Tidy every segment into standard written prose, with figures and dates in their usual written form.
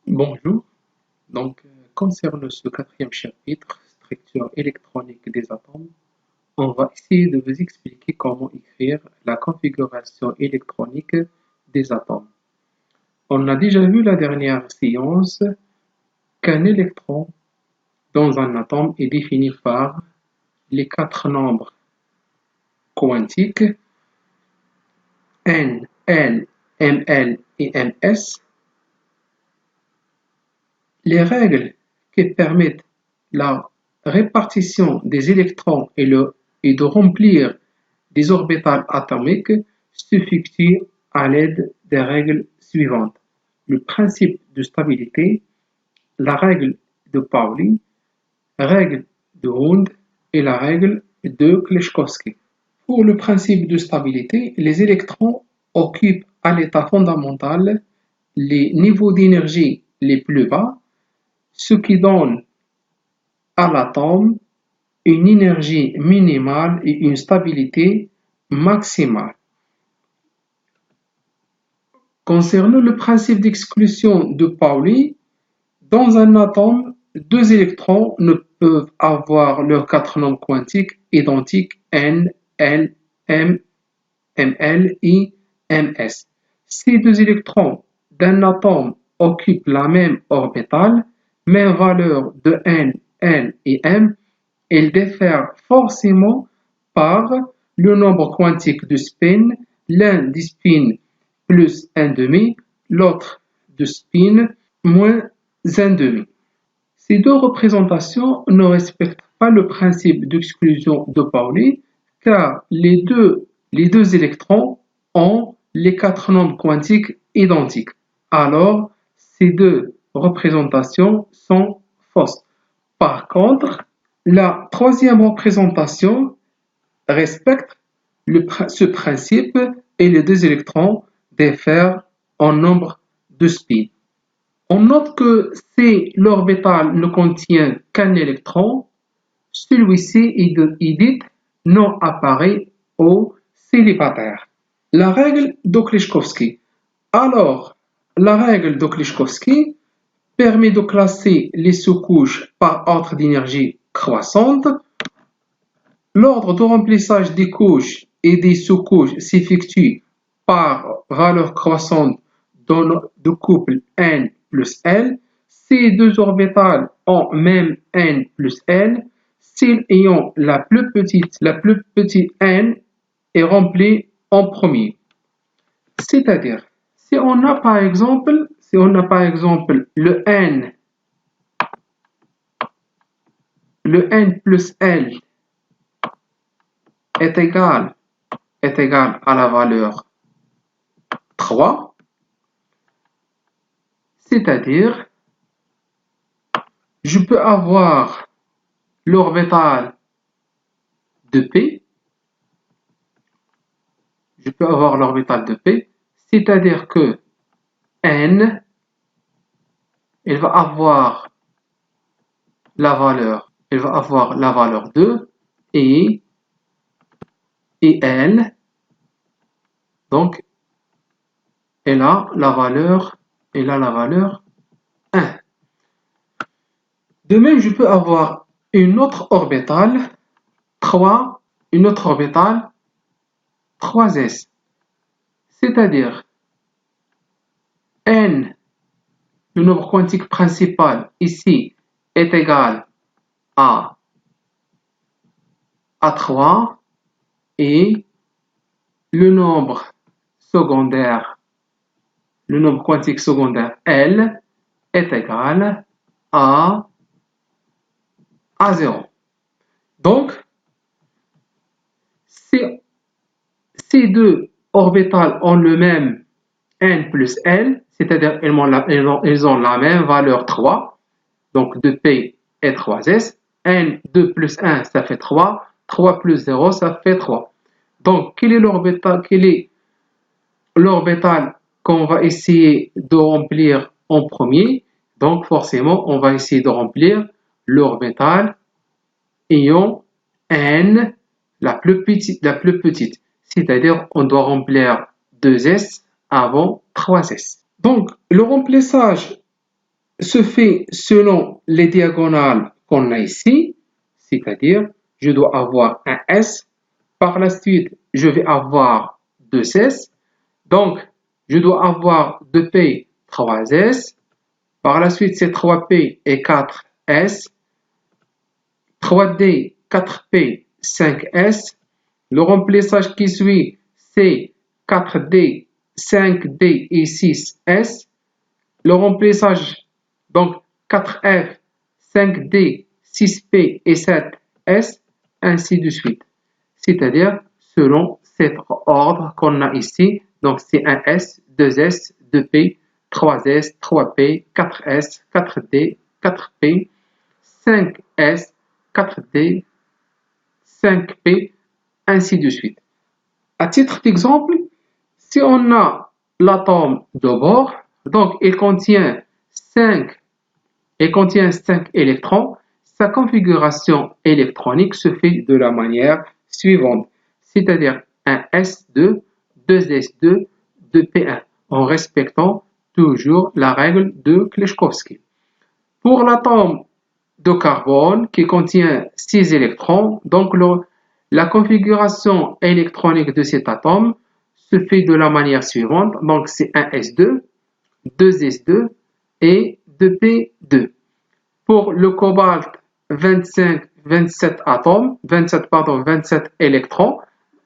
Bonjour, concernant ce quatrième chapitre, structure électronique des atomes, on va essayer de vous expliquer comment écrire la configuration électronique des atomes. On a déjà vu la dernière séance qu'un électron dans un atome est défini par les quatre nombres quantiques N, L, Ml et Ms. Les règles qui permettent la répartition des électrons et de remplir des orbitales atomiques s'effectuent à l'aide des règles suivantes. Le principe de stabilité, la règle de Pauli, règle de Hund et la règle de Kleshkovsky. Pour le principe de stabilité, les électrons occupent à l'état fondamental les niveaux d'énergie les plus bas, ce qui donne à l'atome une énergie minimale et une stabilité maximale. Concernant le principe d'exclusion de Pauli, dans un atome, deux électrons ne peuvent avoir leurs quatre nombres quantiques identiques N, L, M, Ml et Ms. Ces deux électrons d'un atome occupent la même orbitale, même valeur de N, L et M, ils diffèrent forcément par le nombre quantique de spin, l'un des spins plus 1,5, l'autre de spin moins 1,5. Ces deux représentations ne respectent pas le principe d'exclusion de Pauli car les deux électrons ont les quatre nombres quantiques identiques. Alors, ces deux représentations sont fausses. Par contre, la troisième représentation respecte ce principe et les deux électrons diffèrent en nombre de spins. On note que si l'orbital ne contient qu'un électron, celui-ci est dit non appareil ou célibataire. La règle de Kleshkovsky. Alors, la règle de Kleshkovsky permet de classer les sous-couches par ordre d'énergie croissante. L'ordre de remplissage des couches et des sous-couches s'effectue par valeur croissante de couple N plus L. Ces deux orbitales ont même N plus L. Celle ayant la plus petite N est remplie en premier. C'est-à-dire, si on a par exemple le N plus L est égal à la valeur 3, c'est-à-dire je peux avoir l'orbital de P, c'est-à-dire que N, il va avoir la valeur 2 et L, donc elle a la valeur 1. De même, je peux avoir une autre orbitale 3s, c'est-à-dire N, le nombre quantique principal ici est égal à 3 et le nombre quantique secondaire L est égal à 0. Donc, si ces deux orbitales ont le même N plus L, c'est-à-dire elles ont la même valeur 3, donc 2P et 3S, N 2 plus 1 ça fait 3, 3 plus 0 ça fait 3. Donc, quel est l'orbital qu'on va essayer de remplir en premier? Donc, forcément, on va essayer de remplir l'orbital ayant N la plus petite, c'est-à-dire on doit remplir 2S avant 3S. Donc, le remplissage se fait selon les diagonales qu'on a ici, c'est-à-dire je dois avoir un S, par la suite je vais avoir 2S, donc je dois avoir 2P, 3S, par la suite c'est 3P et 4S, 3D, 4P, 5S, le remplissage qui suit c'est 4D, 5D et 6S, le remplissage donc 4F, 5D, 6P et 7S, ainsi de suite. C'est-à-dire selon cet ordre qu'on a ici. Donc c'est 1S, 2S, 2P, 3S, 3P, 4S, 4D, 4P, 5S, 4D, 5P, ainsi de suite. À titre d'exemple, si on a l'atome de bord, donc il contient 5 électrons, sa configuration électronique se fait de la manière suivante, c'est-à-dire un S2, 2S2, 2P1, en respectant toujours la règle de Kleshkovsky. Pour l'atome de carbone qui contient 6 électrons, donc la configuration électronique de cet atome se fait de la manière suivante, donc c'est un S2, 2S2 et 2P2. Pour le cobalt, 27 électrons,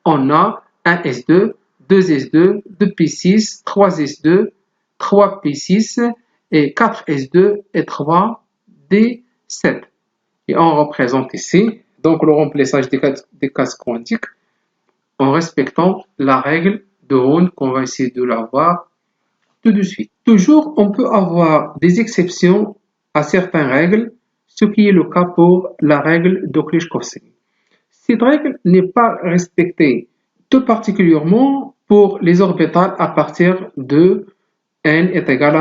on a un S2, 2S2, 2P6, 3S2, 3P6 et 4S2 et 3D7. Et on représente ici donc le remplissage des cases quantiques en respectant la règle de Hund qu'on va essayer de l'avoir tout de suite. Toujours, on peut avoir des exceptions à certaines règles, ce qui est le cas pour la règle de Kleshkovsky. Cette règle n'est pas respectée tout particulièrement pour les orbitales à partir de n est égal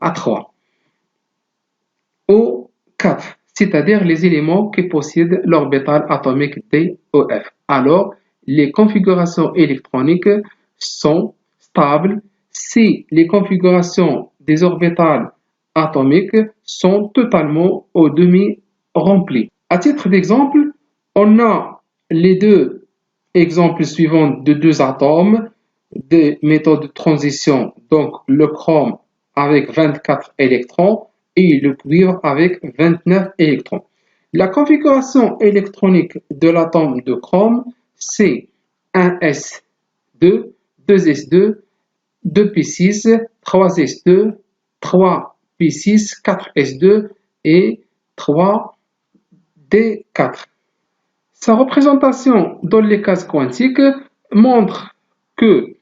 à 3 ou 4, c'est-à-dire les éléments qui possèdent l'orbital atomique DEF. Alors, les configurations électroniques sont stables si les configurations des orbitales atomiques sont totalement au demi remplies. À titre d'exemple, on a les deux exemples suivants de deux atomes des méthodes de transition, donc le chrome avec 24 électrons et le cuivre avec 29 électrons. La configuration électronique de l'atome de chrome, c'est 1s2, 2s2, 2p6, 3s2, 3p6, 4s2 et 3d4. Sa représentation dans les cases quantiques montre que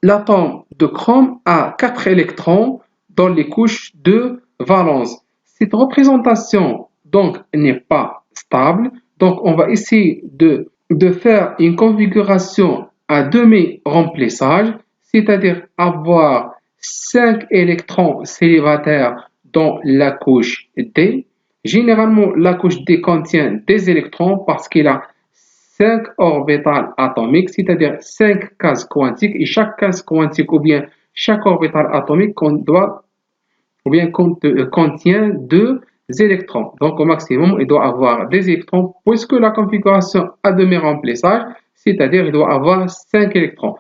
l'atome de chrome a 4 électrons dans les couches de valence. Cette représentation donc n'est pas stable, donc on va essayer de faire une configuration à demi-remplissage, c'est-à-dire avoir 5 électrons célibataires dans la couche D. Généralement, la couche D contient des électrons parce qu'il a 5 orbitales atomiques, c'est-à-dire 5 cases quantiques, et chaque case quantique ou bien chaque orbital atomique contient 2 électrons. Donc au maximum, il doit avoir des électrons puisque la configuration à demi-remplissage, c'est-à-dire il doit avoir 5 électrons.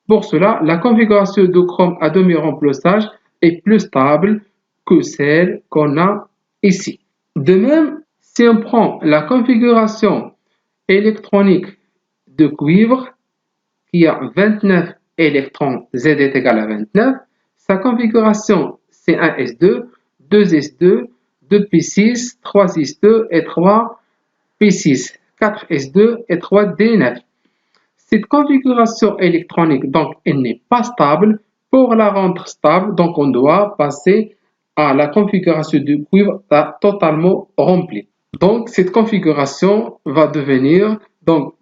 Pour cela, la configuration de chrome à demi-remplissage est plus stable que celle qu'on a ici. De même, si on prend la configuration électronique de cuivre qui a 29 électrons, Z est égal à 29, sa configuration c'est 1s2, 2s2, 2p6, 3s2 et 3p6, 4s2 et 3d9. Cette configuration électronique, donc, elle n'est pas stable. Pour la rendre stable, donc, on doit passer à la configuration du cuivre totalement remplie. Donc, cette configuration va devenir donc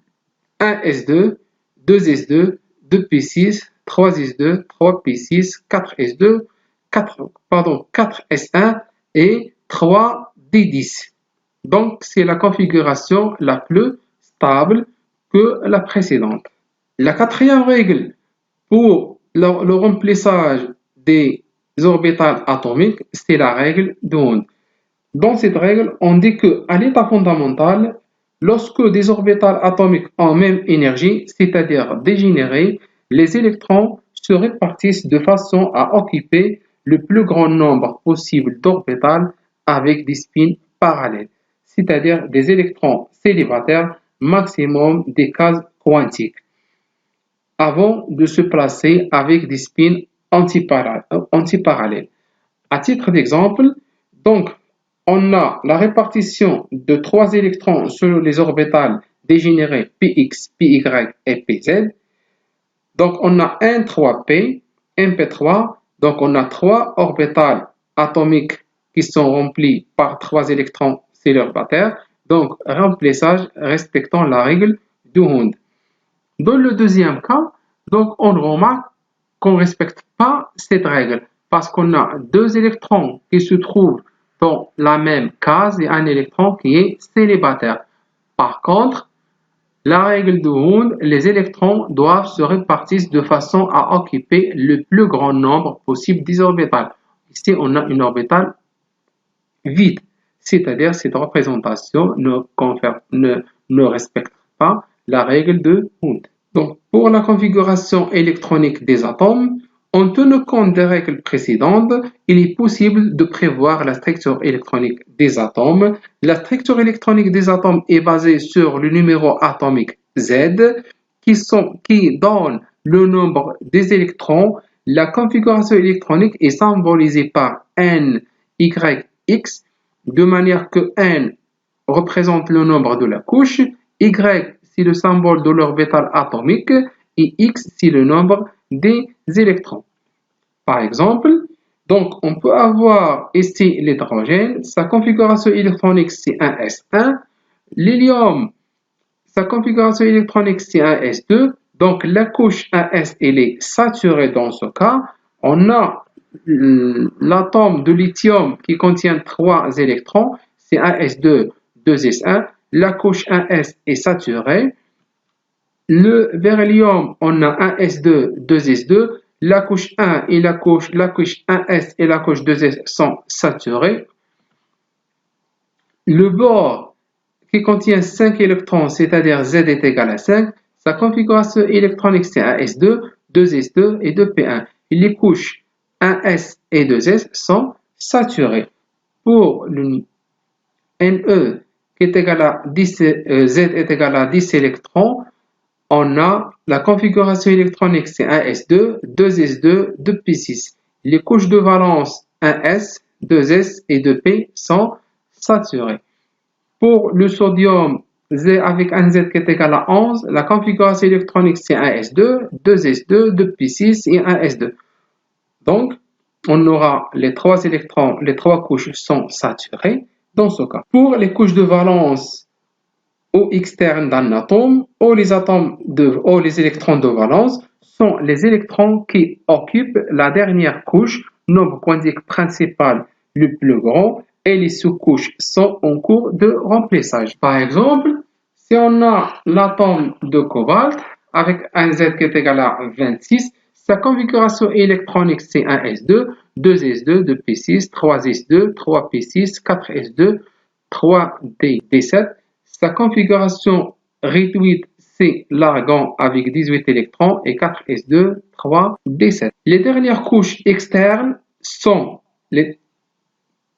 1s2, 2s2, 2p6, 3s2, 3p6, 4s2, 4s1 et 3d10. Donc, c'est la configuration la plus stable que la précédente. La quatrième règle pour le remplissage des orbitales atomiques, c'est la règle de Hund. Dans cette règle, on dit qu'à l'état fondamental, lorsque des orbitales atomiques ont même énergie, c'est-à-dire dégénérées, les électrons se répartissent de façon à occuper le plus grand nombre possible d'orbitales avec des spins parallèles, c'est-à-dire des électrons célibataires maximum des cases quantiques, avant de se placer avec des spins antiparallèles. À titre d'exemple, donc, on a la répartition de 3 électrons sur les orbitales dégénérées Px, Py et Pz. Donc, on a un 3p, un p3. Donc, on a 3 orbitales atomiques qui sont remplies par 3 électrons célibataires. Donc, remplissage respectant la règle de Hund. Dans le deuxième cas, donc, on remarque qu'on ne respecte pas cette règle parce qu'on a 2 électrons qui se trouvent dans la même case et un électron qui est célibataire. Par contre, la règle de Hund, les électrons doivent se répartir de façon à occuper le plus grand nombre possible des orbitales. Ici, on a une orbitale vide, c'est-à-dire cette représentation ne respecte pas la règle de Hund. Donc, pour la configuration électronique des atomes, en tenant compte des règles précédentes, il est possible de prévoir la structure électronique des atomes. La structure électronique des atomes est basée sur le numéro atomique Z, qui donne le nombre des électrons. La configuration électronique est symbolisée par N, Y, X, de manière que N représente le nombre de la couche, Y c'est le symbole de l'orbital atomique et X c'est le nombre des électrons. Par exemple, donc on peut avoir ici l'hydrogène, sa configuration électronique c'est un S1, l'hélium, sa configuration électronique c'est un S2, donc la couche 1s elle est saturée dans ce cas. On a l'atome de lithium qui contient 3 électrons, c'est un S2, 2S1, la couche 1s est saturée. Le beryllium, on a un S2, 2S2, la couche 1 et la couche 1s et la couche 2s sont saturées. Le bore qui contient 5 électrons, c'est-à-dire Z est égal à 5, sa configuration électronique c'est un S2, 2S2 et 2P1. Et les couches 1s et 2s sont saturées. Pour le Ne qui est égal à 10, Z est égal à 10 électrons, on a la configuration électronique c'est 1s2, 2s2, 2p6. Les couches de valence 1s, 2s et 2p sont saturées. Pour le sodium, Z avec un Z qui est égal à 11, la configuration électronique c'est 1s2, 2s2, 2p6 et 1s2. Donc, on aura les 3 électrons, les 3 couches sont saturées dans ce cas. Pour les couches de valence ou externes d'un atome, ou les électrons de valence sont les électrons qui occupent la dernière couche, nombre quantique principal le plus grand, et les sous-couches sont en cours de remplissage. Par exemple, si on a l'atome de cobalt avec un Z qui est égal à 26, sa configuration électronique c'est 1s2, 2s2, 2p6, 3s2, 3p6, 4s2, 3d7. Sa configuration réduite c'est l'argon avec 18 électrons et 4s2, 3d7. Les dernières couches externes sont les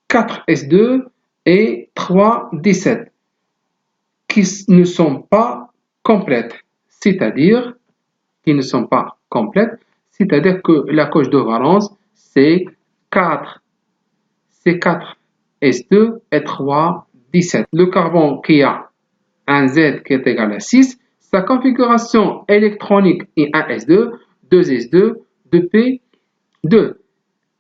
4s2 et 3d7 qui ne sont pas complètes, c'est-à-dire que la couche de valence c'est 4s2 et 3d7. Le carbone qui a un Z qui est égal à 6, sa configuration électronique est 1s2, 2s2, 2p2.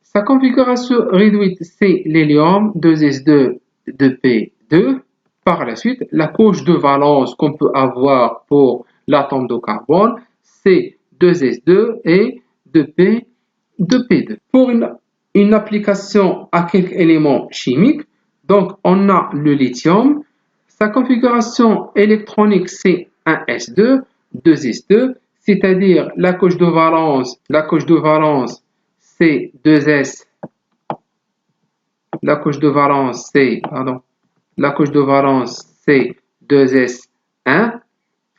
Sa configuration réduite c'est l'hélium, 2s2, 2p2. Par la suite, la couche de valence qu'on peut avoir pour l'atome de carbone, c'est 2s2 et 2p2. Pour une application à quelques éléments chimiques, donc on a le lithium. Sa configuration électronique c'est 1s2, 2s2, c'est-à-dire la couche de valence c'est 2s, la couche de valence c'est 2s1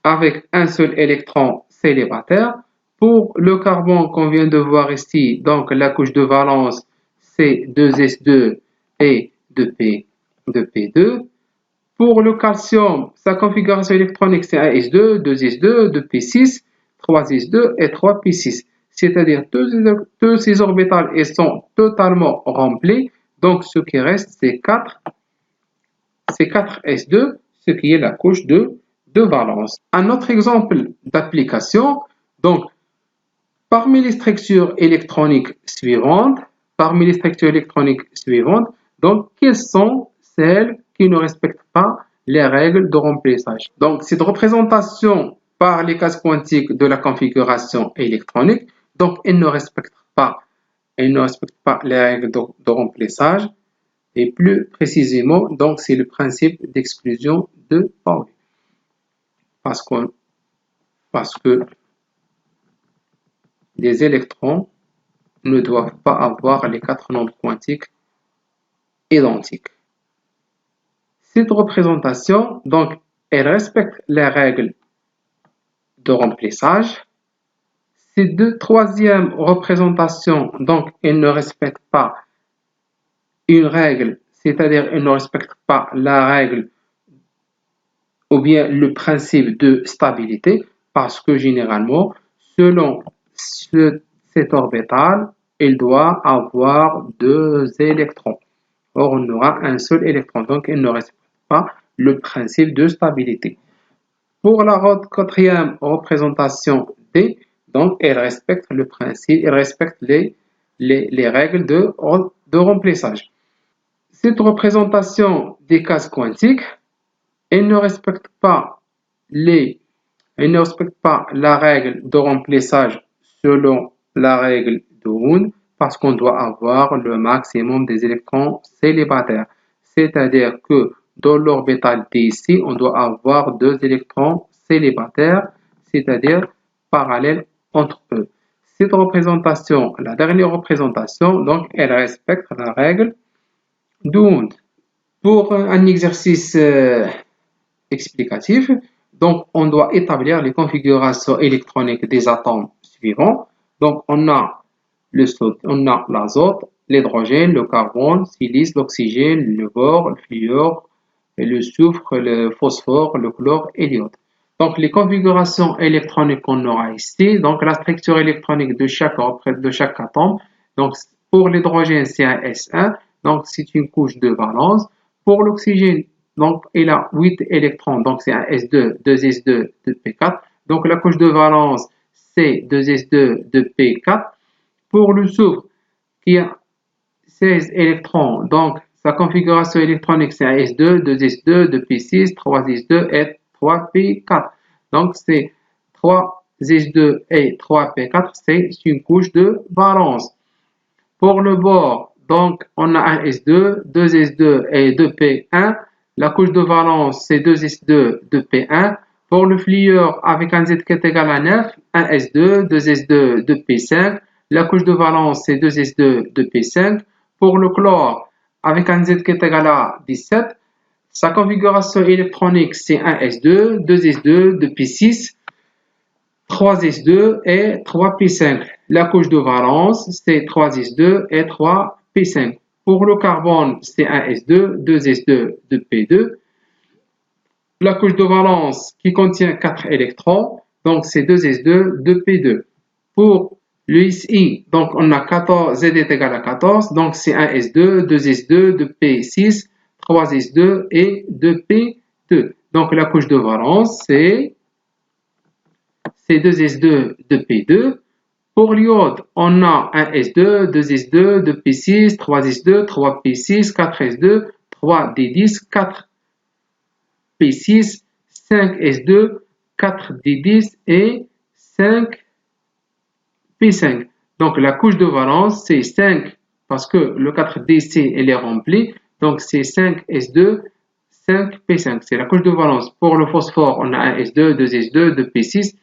avec un seul électron célibataire. Pour le carbone qu'on vient de voir ici, donc la couche de valence c'est 2s2 et 2p2. Pour le calcium, sa configuration électronique c'est 1s2, 2s2, 2p6, 3s2 et 3p6. C'est-à-dire tous ces orbitales ils sont totalement remplis. Donc ce qui reste c'est 4s2, ce qui est la couche de valence. Un autre exemple d'application, donc parmi les structures électroniques suivantes, donc quelles sont celles qui ne respectent pas les règles de remplissage? Donc cette représentation par les cases quantiques de la configuration électronique, donc elle ne respecte pas les règles de remplissage. Et plus précisément, donc c'est le principe d'exclusion de Pauli. Parce que les électrons ne doivent pas avoir les 4 nombres quantiques identiques. Cette représentation, donc, elle respecte les règles de remplissage. Cette troisième représentation, donc, elle ne respecte pas une règle, c'est-à-dire elle ne respecte pas la règle ou bien le principe de stabilité, parce que généralement, selon cet orbital, il doit avoir 2 électrons. Or, on aura un seul électron, donc il ne respecte pas le principe de stabilité. Pour la quatrième représentation D, donc elle respecte le principe, elle respecte les règles de remplissage. Cette représentation des cases quantiques, elle ne respecte pas la règle de remplissage selon la règle de Hund, parce qu'on doit avoir le maximum des électrons célibataires. C'est-à-dire que dans l'orbital D ici, on doit avoir 2 électrons célibataires, c'est-à-dire parallèles entre eux. Cette représentation, la dernière représentation, donc elle respecte la règle de Hund. Pour un exercice explicatif, donc on doit établir les configurations électroniques des atomes suivants. Donc on a l'azote, l'hydrogène, le carbone, le silice, l'oxygène, le bore, le fluor, le soufre, le phosphore, le chlore et l'iode. Donc les configurations électroniques qu'on aura ici, donc la structure électronique de chaque atome. Donc pour l'hydrogène c'est un S1, donc c'est une couche de valence. Pour l'oxygène, donc il a 8 électrons, donc c'est un S2, 2S2, 2P4. Donc la couche de valence c'est 2S2, 2P4. Pour le soufre qui a 16 électrons, donc sa configuration électronique c'est un S2, 2S2, 2P6, 3S2 et 3P4. Donc c'est 3S2 et 3P4, c'est une couche de valence. Pour le bore, donc on a un S2, 2S2 et 2P1. La couche de valence c'est 2S2, 2P1. Pour le fluor avec un Z qui est égal à 9, un S2, 2S2, 2P5. La couche de valence c'est 2S2, 2P5. Pour le chlore avec un Z qui est égal à 17, sa configuration électronique c'est un S2, 2S2, 2P6, 3S2 et 3P5. La couche de valence c'est 3S2 et 3P5. Pour le carbone c'est un S2, 2S2, 2P2. La couche de valence qui contient 4 électrons, donc c'est 2S2, 2P2. Pour le SI, donc on a 14, Z est égal à 14, donc c'est 1S2, 2S2, 2P6, 3S2 et 2P2. Donc la couche de valence c'est 2S2, 2P2. Pour l'iode, on a 1S2, 2S2, 2P6, 3S2, 3P6, 4S2, 3D10, 4P6, 5S2, 4D10 et 5P5. Donc la couche de valence c'est 5 parce que le 4DC elle est rempli. Donc c'est 5S2, 5p5. C'est la couche de valence. Pour le phosphore, on a un S2, 2S2, 2p6.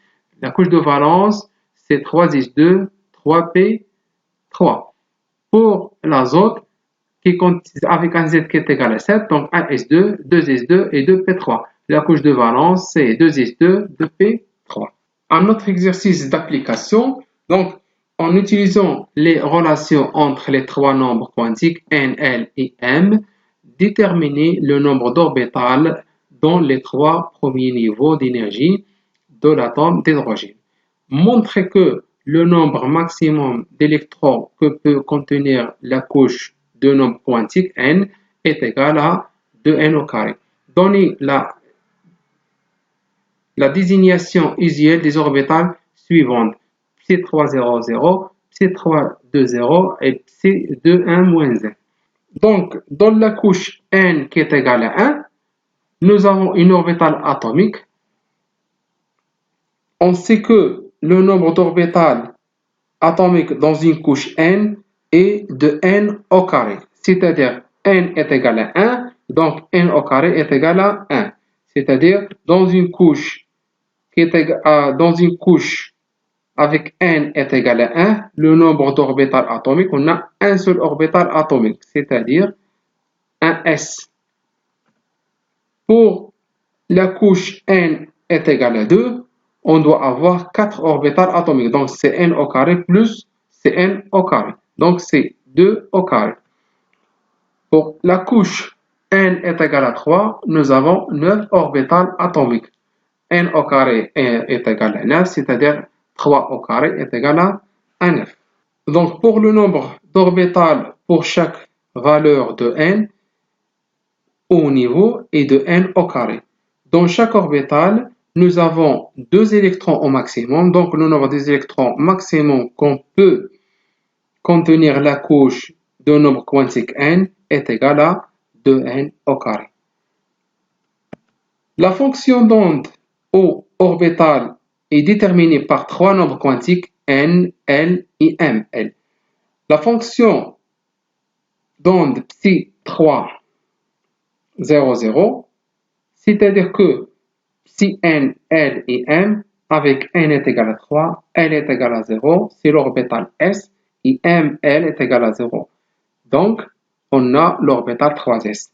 La couche de valence, c'est 3S2, 3p3. Pour l'azote, avec un Z qui est égal à 7, donc 1S2, 2S2 et 2P3. La couche de valence, c'est 2S2, 2P3. Un autre exercice d'application, donc en utilisant les relations entre les trois nombres quantiques N, L et M, déterminer le nombre d'orbitales dans les trois premiers niveaux d'énergie de l'atome d'hydrogène. Montrer que le nombre maximum d'électrons que peut contenir la couche de nombre quantique n est égal à 2n au carré. Donner la désignation usuelle des orbitales suivantes Psi300, Psi320 et Psi21-1. Donc, dans la couche n qui est égale à 1, nous avons une orbitale atomique. On sait que le nombre d'orbitales atomiques dans une couche n est de n au carré. C'est-à-dire n est égal à 1, donc n au carré est égal à 1. C'est-à-dire dans une couche avec n est égal à 1, le nombre d'orbitales atomiques, on a un seul orbital atomique, c'est-à-dire un s. Pour la couche n est égal à 2, on doit avoir 4 orbitales atomiques. Donc c'est n au carré plus Cn au carré. Donc c'est 2 au carré. Pour la couche n est égal à 3, nous avons 9 orbitales atomiques. N au carré est égal à 9, c'est-à-dire 3 au carré est égal à 9. Donc pour le nombre d'orbitales pour chaque valeur de n au niveau est de n au carré. Dans chaque orbitale, nous avons 2 électrons au maximum. Donc le nombre des électrons maximum qu'on peut contenir la couche de nombre quantique n est égal à 2n au carré. La fonction d'onde au orbital est déterminée par 3 nombres quantiques n, l et m. La fonction d'onde Psi300, c'est-à-dire que si n, l et m, avec n est égal à 3, l est égal à 0, c'est l'orbital s, et m, l est égal à 0. Donc, on a l'orbital 3s.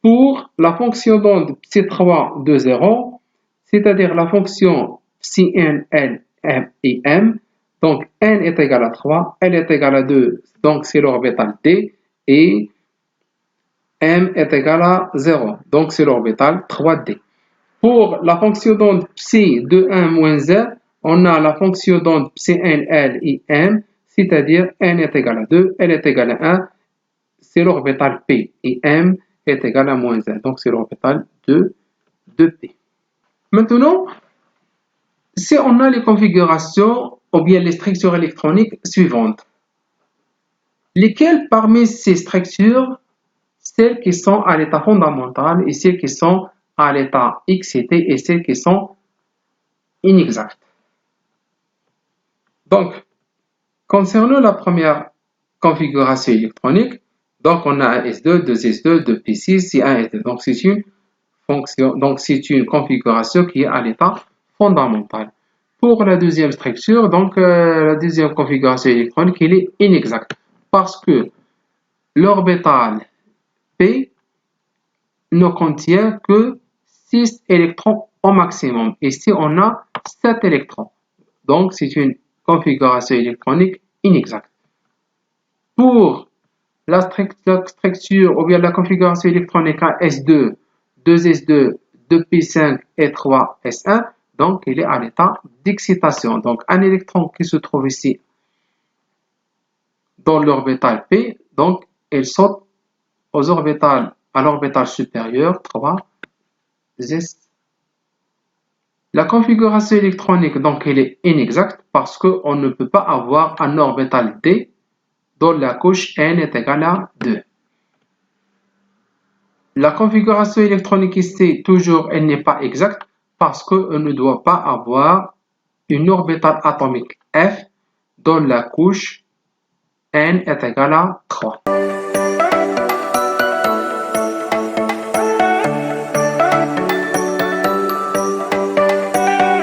Pour la fonction d'onde Psi320, c'est-à-dire la fonction psi n, l, m et m, donc n est égal à 3, l est égal à 2, donc c'est l'orbital d, et m est égal à 0, donc c'est l'orbital 3d. Pour la fonction d'onde psi de 1 moins 1, on a la fonction d'onde psi n, l et m, c'est-à-dire n est égal à 2, l est égal à 1, c'est l'orbital p, et m est égal à moins 1, donc c'est l'orbital 2p. Maintenant, si on a les configurations ou bien les structures électroniques suivantes, lesquelles parmi ces structures, celles qui sont à l'état fondamental et celles qui sont à l'état excité et celles qui sont inexactes. Donc, concernant la première configuration électronique, donc on a un S2, 2S2, 2P6 et un S2. Donc c'est une fonction, donc c'est une configuration qui est à l'état fondamental. Pour la deuxième structure, donc la deuxième configuration électronique, elle est inexacte parce que l'orbital P ne contient que 6 électrons au maximum. Ici, on a 7 électrons. Donc, c'est une configuration électronique inexacte. Pour la structure ou bien la configuration électronique à S2, 2S2, 2P5 et 3S1, donc il est à l'état d'excitation. Donc, un électron qui se trouve ici dans l'orbital P, donc il saute à l'orbital supérieur 3s. La configuration électronique, donc, elle est inexacte parce qu'on ne peut pas avoir un orbital D dont la couche n est égale à 2. La configuration électronique ici, toujours, elle n'est pas exacte parce qu'on ne doit pas avoir une orbitale atomique F dont la couche n est égale à 3.